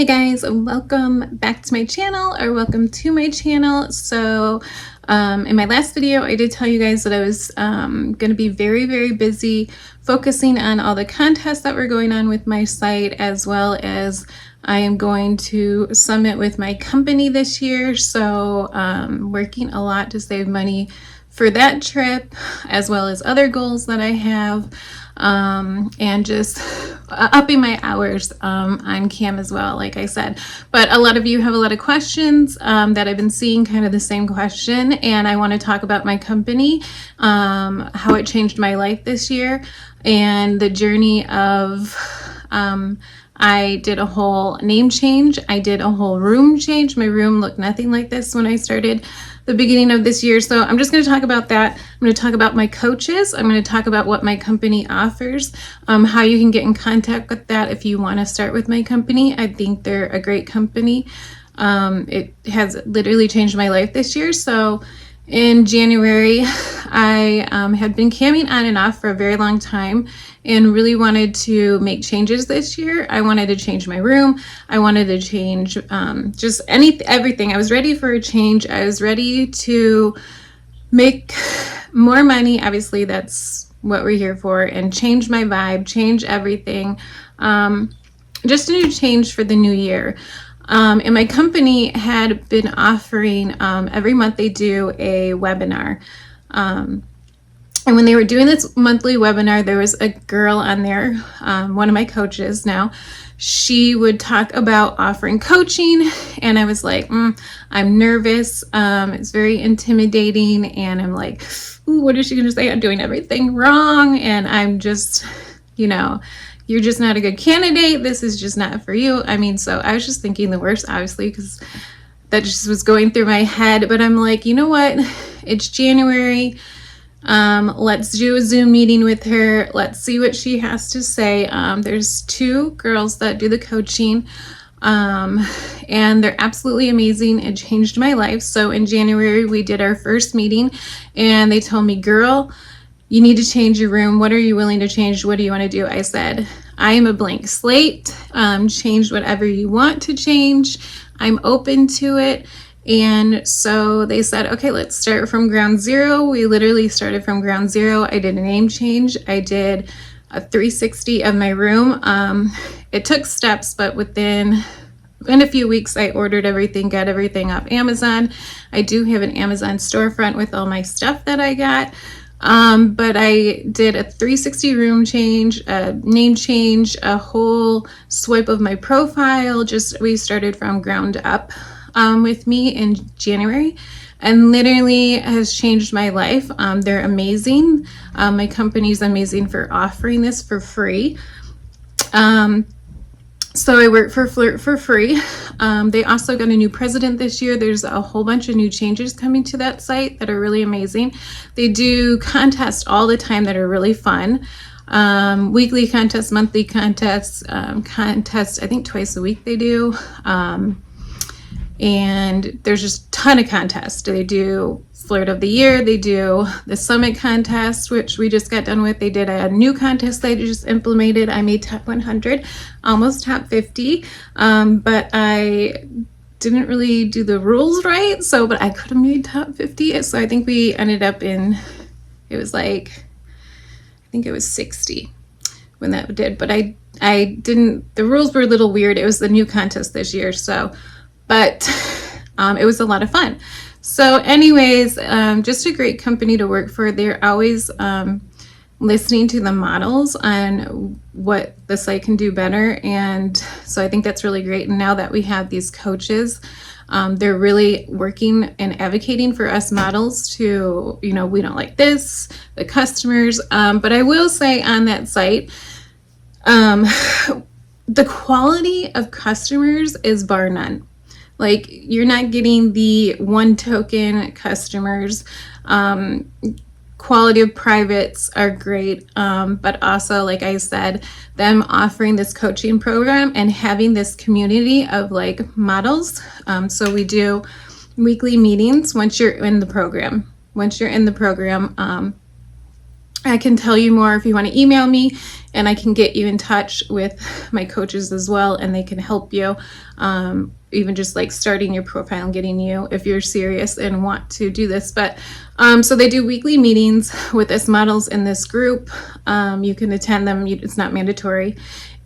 Hey guys, welcome back to my channel, or welcome to my channel. So in my last video, I did tell you guys that I was going to be very busy focusing on all the contests that were going on with my site, as well as I am going to summit with my company this year. So working a lot to save money for that trip, as well as other goals that I have, and just upping my hours on cam as well, like I said. But a lot of you have a lot of questions that I've been seeing, kind of the same question, and I want to talk about my company, how it changed my life this year, and the journey of I did a whole name change. I did a whole room change. My room looked nothing like this when I started the beginning of this year. So I'm just going to talk about that. I'm going to talk about my coaches. I'm going to talk about what my company offers, how you can get in contact with that if you want to start with my company. I think they're a great company. It has literally changed my life this year. So in January, I had been camming on and off for a very long time and really wanted to make changes this year. I wanted to change my room. I wanted to change just everything. I was ready for a change. I was ready to make more money. Obviously, that's what we're here for, and change my vibe, change everything. Just a new change for the new year. And my company had been offering, every month they do a webinar. And when they were doing this monthly webinar, there was a girl on there, one of my coaches now. She would talk about offering coaching, and I was like, I'm nervous. It's very intimidating, and I'm like, ooh, what is she going to say? I'm doing everything wrong, and I'm just, you're just not a good candidate. This is just not for you. I mean, so I was just thinking the worst, obviously, because that just was going through my head. But I'm like, you know what? It's January. Let's do a Zoom meeting with her. Let's see what she has to say. There's two girls that do the coaching, and they're absolutely amazing. It changed my life. So in January, we did our first meeting, and they told me, girl, you need to change your room. What are you willing to change? What do you want to do? I said, I am a blank slate. Change whatever you want to change. I'm open to it. And so they said, okay, let's start from ground zero. We literally started from ground zero. I did a name change. I did a 360 of my room. It took steps, but in a few weeks, I ordered everything, got everything off Amazon. I do have an Amazon storefront with all my stuff that I got. But I did a 360 room change, a name change, a whole swipe of my profile. We started from ground up with me in January, and literally has changed my life. They're amazing. My company's amazing for offering this for free. So I work for Flirt for free. They also got a new president this year. There's a whole bunch of new changes coming to that site that are really amazing. They do contests all the time that are really fun. Weekly contests, monthly contests, I think twice a week they do. And there's just a ton of contests. They do Flirt of the Year. They do the Summit contest, which we just got done with. They did a new contest they just implemented. I made top 100, almost top 50. But I didn't really do the rules right. But I could have made top 50. So I think we ended up I think it was 60 when that did. But I didn't, the rules were a little weird. It was the new contest this year. But it was a lot of fun. So anyways, just a great company to work for. They're always listening to the models on what the site can do better. And so I think that's really great. And now that we have these coaches, they're really working and advocating for us models to, we don't like this, the customers. But I will say on that site, the quality of customers is bar none. Like, you're not getting the one token customers. Quality of privates are great. But also, like I said, them offering this coaching program and having this community of models. So we do weekly meetings once you're in the program. I can tell you more if you want to email me, and I can get you in touch with my coaches as well, and they can help you, even just like starting your profile and getting you, if you're serious and want to do this. But so they do weekly meetings with us models in this group. You can attend them. It's not mandatory.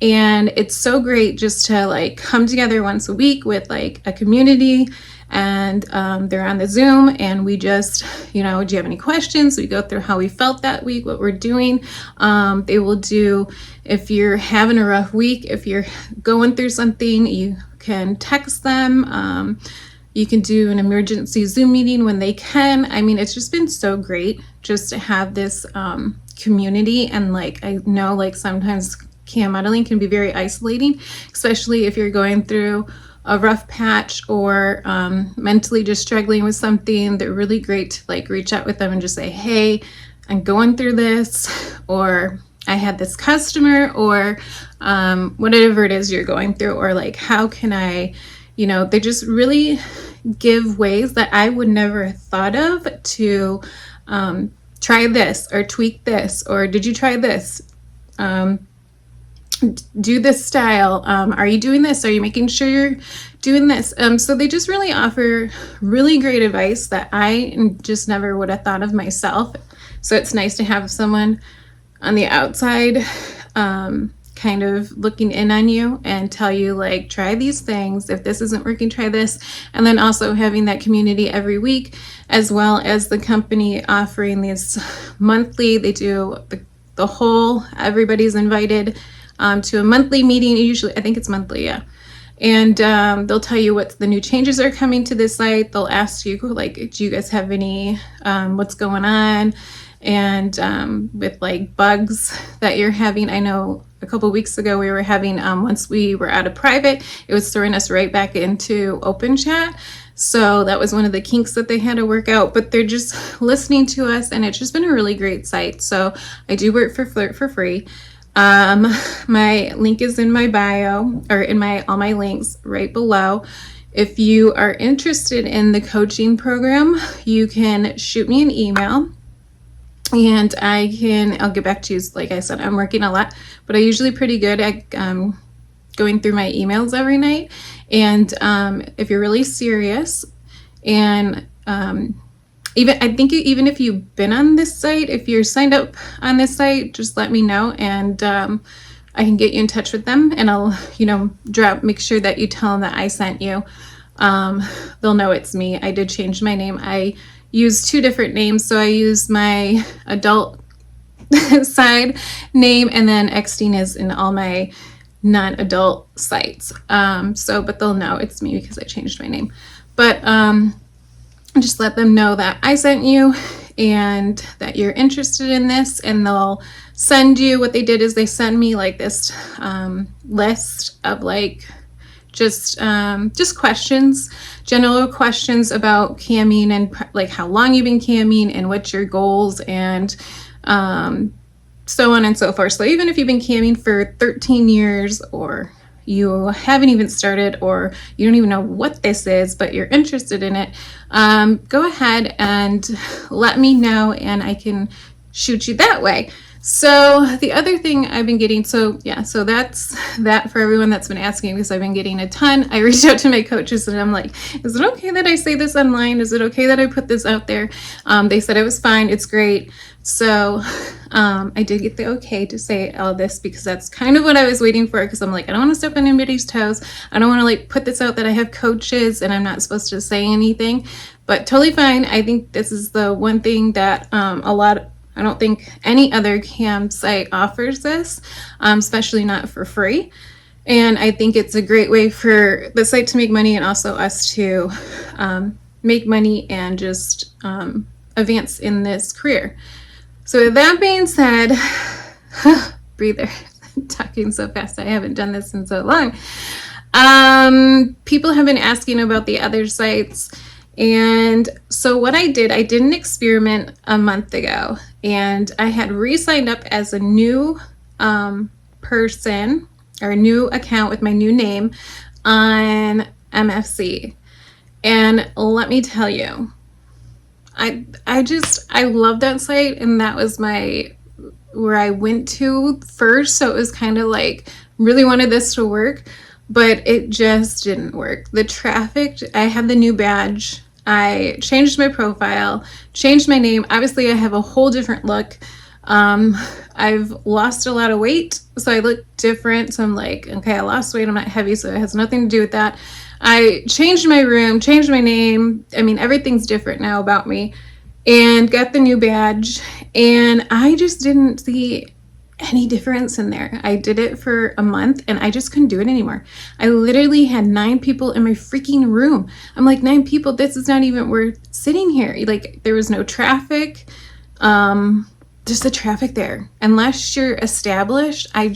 And it's so great just to like come together once a week with like a community, and they're on the Zoom, and we just, do you have any questions? We go through how we felt that week, what we're doing. They will do, if you're having a rough week, if you're going through something, you can text them. You can do an emergency Zoom meeting when they can. I mean, it's just been so great just to have this community. And like, I know like sometimes cam modeling can be very isolating, especially if you're going through a rough patch or mentally just struggling with something. They're really great to like reach out with them and just say, hey, I'm going through this, or I had this customer, or whatever it is you're going through, or like, how can I, they just really give ways that I would never have thought of to try this or tweak this, or did you try this? Do this style. Are you doing this? Are you making sure you're doing this? So they just really offer really great advice that I just never would have thought of myself. So it's nice to have someone on the outside kind of looking in on you and tell you like, try these things. If this isn't working, try this. And then also having that community every week, as well as the company offering these monthly. They do the whole, everybody's invited to a monthly meeting. Usually, I think it's monthly, yeah. And they'll tell you what the new changes are coming to the site. They'll ask you like, do you guys have any, what's going on? And with like bugs that you're having. I know a couple weeks ago we were having, once we were out of private, it was throwing us right back into open chat. So that was one of the kinks that they had to work out, but they're just listening to us, and it's just been a really great site. So I do work for Flirt for free. My link is in my bio, or in all my links right below. If you are interested in the coaching program, you can shoot me an email, and I'll get back to you. Like I said, I'm working a lot, but I'm usually pretty good at going through my emails every night. And if you're really serious, and even if you've been on this site, if you're signed up on this site, just let me know, and I can get you in touch with them, and I'll, make sure that you tell them that I sent you. They'll know it's me. I did change my name. I used 2 different names. So I used my adult side name, and then Eckstein is in all my non-adult sites. But they'll know it's me because I changed my name. But just let them know that I sent you and that you're interested in this, and they'll send you, what they did is they send me like this list of like just questions, general questions about camming, and like how long you've been camming and what's your goals, and so on and so forth. So even if you've been camming for 13 years, or you haven't even started, or you don't even know what this is, but you're interested in it, go ahead and let me know, and I can shoot you that way. So the other thing I've been getting, so that's that for everyone that's been asking, because I've been getting a ton. I reached out to my coaches, and I'm like, is it okay that I say this online? Is it okay that I put this out there? They said it was fine. It's great. So I did get the okay to say all this, because that's kind of what I was waiting for, because I'm like, I don't want to step on anybody's toes. I don't want to like put this out that I have coaches and I'm not supposed to say anything, but totally fine. I think this is the one thing that I don't think any other cam site offers this, especially not for free. And I think it's a great way for the site to make money, and also us to make money and just advance in this career. So with that being said, breather, I'm talking so fast, I haven't done this in so long. People have been asking about the other sites. And so what I did an experiment a month ago, and I had re-signed up as a new person, or a new account with my new name on MFC. And let me tell you, I love that site, and that was my where I went to first, so it was kind of like really wanted this to work, but it just didn't work. The traffic, I had the new badge, I changed my profile, changed my name. Obviously I have a whole different look. I've lost a lot of weight, so I look different. So I'm like, okay, I lost weight, I'm not heavy, so it has nothing to do with that. I changed my room, changed my name. I mean, everything's different now about me, and got the new badge, and I just didn't see any difference in there. I did it for a month and I just couldn't do it anymore. I literally had 9 people in my freaking room. I'm like, 9 people, this is not even worth sitting here. Like, there was no traffic. Just the traffic there. Unless you're established, I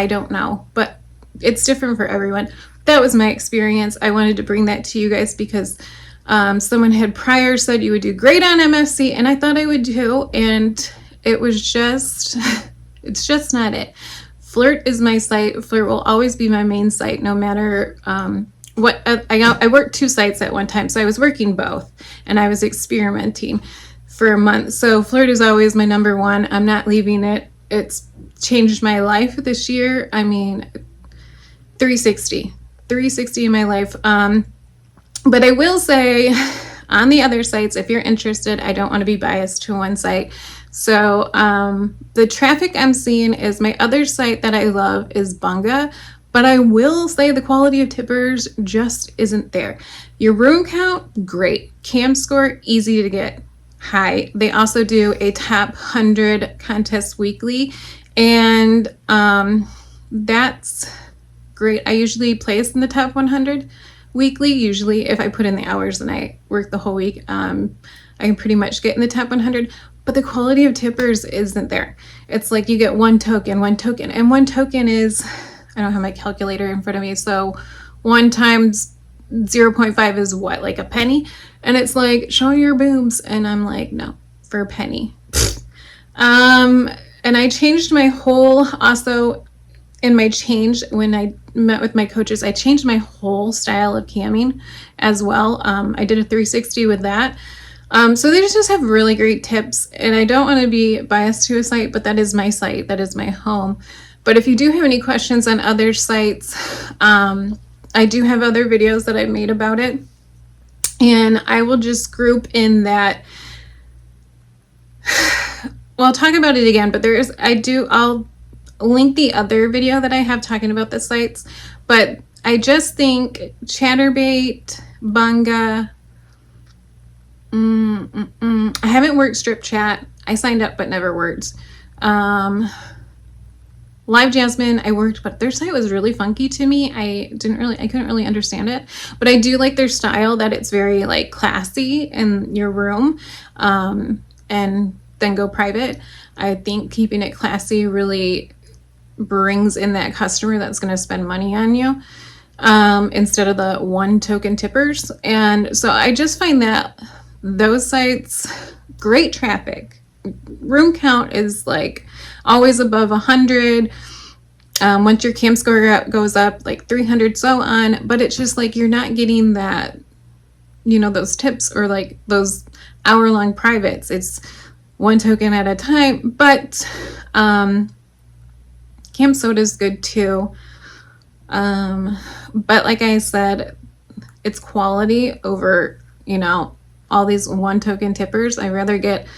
don't know. But it's different for everyone. That was my experience. I wanted to bring that to you guys because someone had prior said you would do great on MFC, and I thought I would too, and it was just it's just not it. Flirt is my site. Flirt will always be my main site, no matter what. I worked 2 sites at one time, so I was working both, and I was experimenting for a month. So Flirt is always my number one. I'm not leaving it. It's changed my life this year. I mean, 360 in my life. But I will say, on the other sites, if you're interested, I don't want to be biased to one site. So the traffic I'm seeing is my other site that I love is Bunga, but I will say the quality of tippers just isn't there. Your room count, great. Cam score, easy to get high. They also do a top 100 contest weekly, and that's great. I usually place in the top 100 weekly. Usually if I put in the hours and I work the whole week, I can pretty much get in the top 100. But the quality of tippers isn't there. It's like you get one token, and one token is, I don't have my calculator in front of me, so 1 times 0.5 is what, like a penny? And it's like, show your boobs, and I'm like, no, for a penny. And I changed my whole, also in my change, when I met with my coaches, I changed my whole style of camming as well. I did a 360 with that. So they just have really great tips, and I don't want to be biased to a site, but that is my site. That is my home. But if you do have any questions on other sites, I do have other videos that I've made about it, and I will just group in that. Well, I'll talk about it again, but I'll link the other video that I have talking about the sites, but I just think Chatterbait, Bunga, I haven't worked Strip Chat. I signed up but never worked. Live Jasmine, I worked, but their site was really funky to me. I couldn't really understand it, but I do like their style, that it's very like classy in your room, and then go private. I think keeping it classy really brings in that customer that's going to spend money on you, instead of the 1 token tippers. And so I just find that those sites, great traffic. Room count is like always above 100. Once your cam score goes up, like 300, so on. But it's just like you're not getting that, those tips or like those hour-long privates. It's 1 token at a time. But Cam Soda is good too. But like I said, it's quality over, all these 1 token tippers. I'd rather get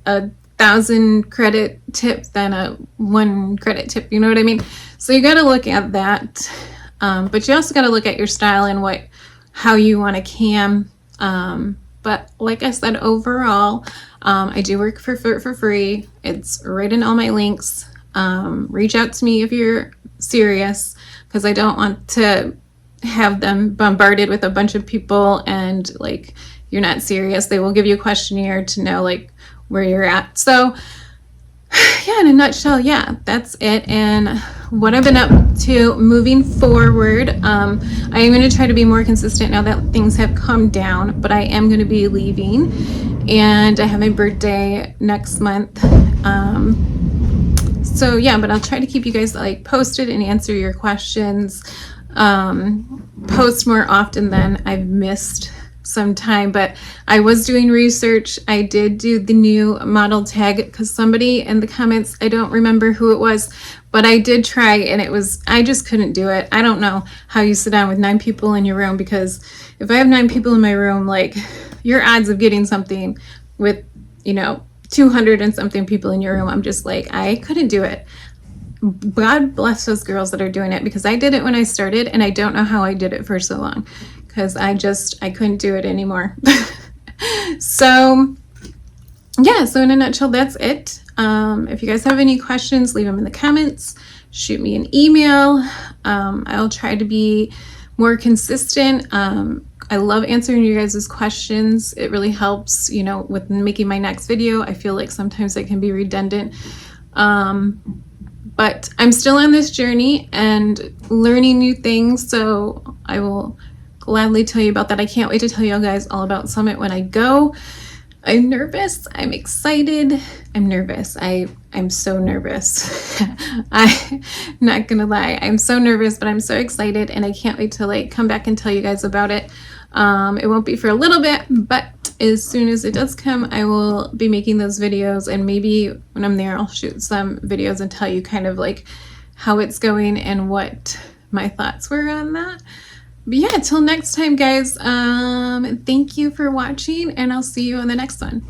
a 1,000 credit tip than a 1 credit tip. You know what I mean? So you got to look at that. But you also got to look at your style and how you want to cam. But like I said, overall, I do work for Flirt for free. It's right in all my links. Reach out to me if you're serious, because I don't want to have them bombarded with a bunch of people and like you're not serious. They will give you a questionnaire to know like where you're at. So yeah, in a nutshell, yeah, that's it. And what I've been up to moving forward, I am going to try to be more consistent now that things have calmed down, but I am going to be leaving, and I have my birthday next month. So yeah, but I'll try to keep you guys like posted and answer your questions, post more often than I've missed some time, but I was doing research. I did do the new model tag because somebody in the comments, I don't remember who it was, but I did try, and I just couldn't do it. I don't know how you sit down with 9 people in your room, because if I have 9 people in my room, like, your odds of getting something with, 200 and something people in your room, I'm just like, I couldn't do it. God bless those girls that are doing it, because I did it when I started, and I don't know how I did it for so long, because I couldn't do it anymore. So yeah, so in a nutshell, that's it. If you guys have any questions, leave them in the comments, shoot me an email. I'll try to be more consistent. I love answering you guys' questions. It really helps, with making my next video. I feel like sometimes it can be redundant. But I'm still on this journey and learning new things, so I will gladly tell you about that. I can't wait to tell you guys all about Summit when I go. I'm nervous. I'm excited. I'm nervous. I'm so nervous. I'm not gonna lie. I'm so nervous, but I'm so excited, and I can't wait to come back and tell you guys about it. It won't be for a little bit, but as soon as it does come, I will be making those videos, and maybe when I'm there, I'll shoot some videos and tell you kind of how it's going and what my thoughts were on that. But yeah, till next time, guys, thank you for watching, and I'll see you on the next one.